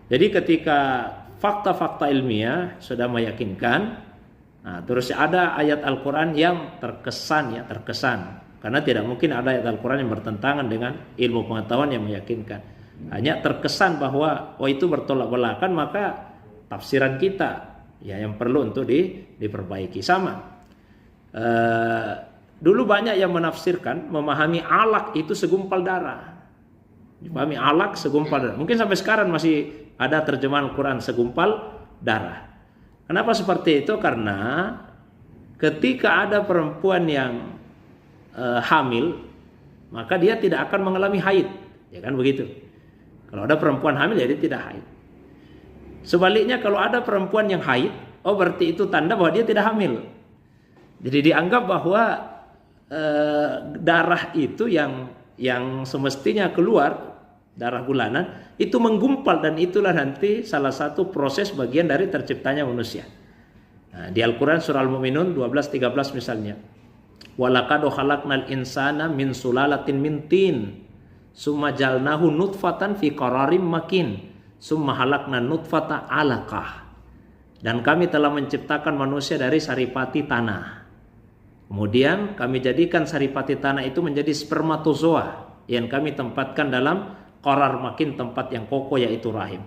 Jadi ketika fakta-fakta ilmiah sudah meyakinkan, nah, terus ada ayat Al-Quran yang terkesan, karena tidak mungkin ada ayat Al-Quran yang bertentangan dengan ilmu pengetahuan yang meyakinkan. Hanya terkesan bahwa itu bertolak belakang, maka tafsiran kita ya yang perlu untuk diperbaiki. Sama dulu banyak yang menafsirkan, memahami alaq itu segumpal darah. Dipahami alaq segumpal darah. Mungkin sampai sekarang masih ada terjemahan Quran segumpal darah. Kenapa seperti itu? Karena ketika ada perempuan yang hamil, maka dia tidak akan mengalami haid, ya kan begitu. Kalau ada perempuan hamil, jadi tidak haid. Sebaliknya kalau ada perempuan yang haid, berarti itu tanda bahwa dia tidak hamil. Jadi dianggap bahwa darah itu yang semestinya keluar, darah bulanan, itu menggumpal, dan itulah nanti salah satu proses bagian dari terciptanya manusia. Nah, di Al-Quran surah Al-Mu'minun 12-13 misalnya, walaqad khalaqnal insana min sulalatin min tin summa jalnahu nutfatan fi qararim makin summa halakna nutfata alaqah. Dan kami telah menciptakan manusia dari saripati tanah. Kemudian kami jadikan saripati tanah itu menjadi spermatozoa yang kami tempatkan dalam qarar makin, tempat yang kokoh, yaitu rahim.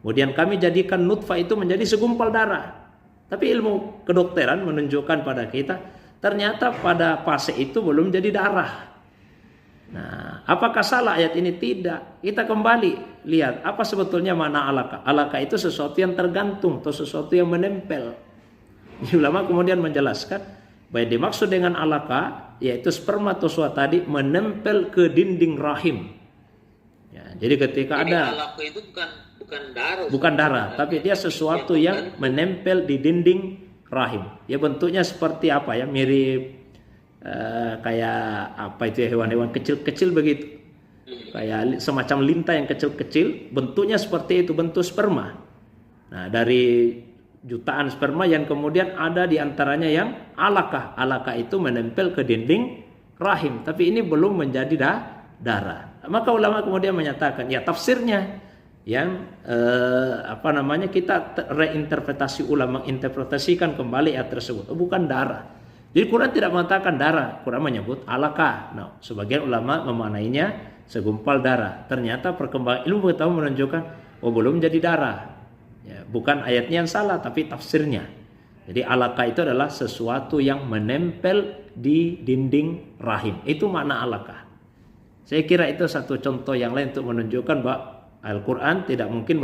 Kemudian kami jadikan nutfah itu menjadi segumpal darah. Tapi ilmu kedokteran menunjukkan pada kita, ternyata pada fase itu belum jadi darah. Nah, apakah salah ayat ini? Tidak. Kita kembali lihat apa sebetulnya makna alaka. Alaka itu sesuatu yang tergantung atau sesuatu yang menempel. Ulama kemudian menjelaskan bahwa dimaksud dengan alaka yaitu spermatozoa tadi menempel ke dinding rahim. Ya, jadi ketika ada alaka itu bukan darah, tapi dia sesuatu yang menempel di dinding rahim. Ya bentuknya seperti apa ya? Mirip kayak apa itu ya, hewan-hewan kecil-kecil begitu. Kayak semacam lintah yang kecil-kecil, bentuknya seperti itu, bentuk sperma. Nah, dari jutaan sperma yang kemudian ada di antaranya yang alaka. Alaka itu menempel ke dinding rahim, tapi ini belum menjadi darah. Maka ulama kemudian menyatakan, ya tafsirnya yang kita reinterpretasi, ulama menginterpretasikan kembali ayat tersebut. Bukan darah. Jadi Quran tidak mengatakan darah, Quran menyebut alaka. Nah, sebagian ulama memaknainya segumpal darah. Ternyata perkembangan ilmu pengetahuan menunjukkan belum jadi darah. Ya, bukan ayatnya yang salah, tapi tafsirnya. Jadi alaka itu adalah sesuatu yang menempel di dinding rahim. Itu makna alaka. Saya kira itu satu contoh yang lain untuk menunjukkan bahwa Al-Quran tidak mungkin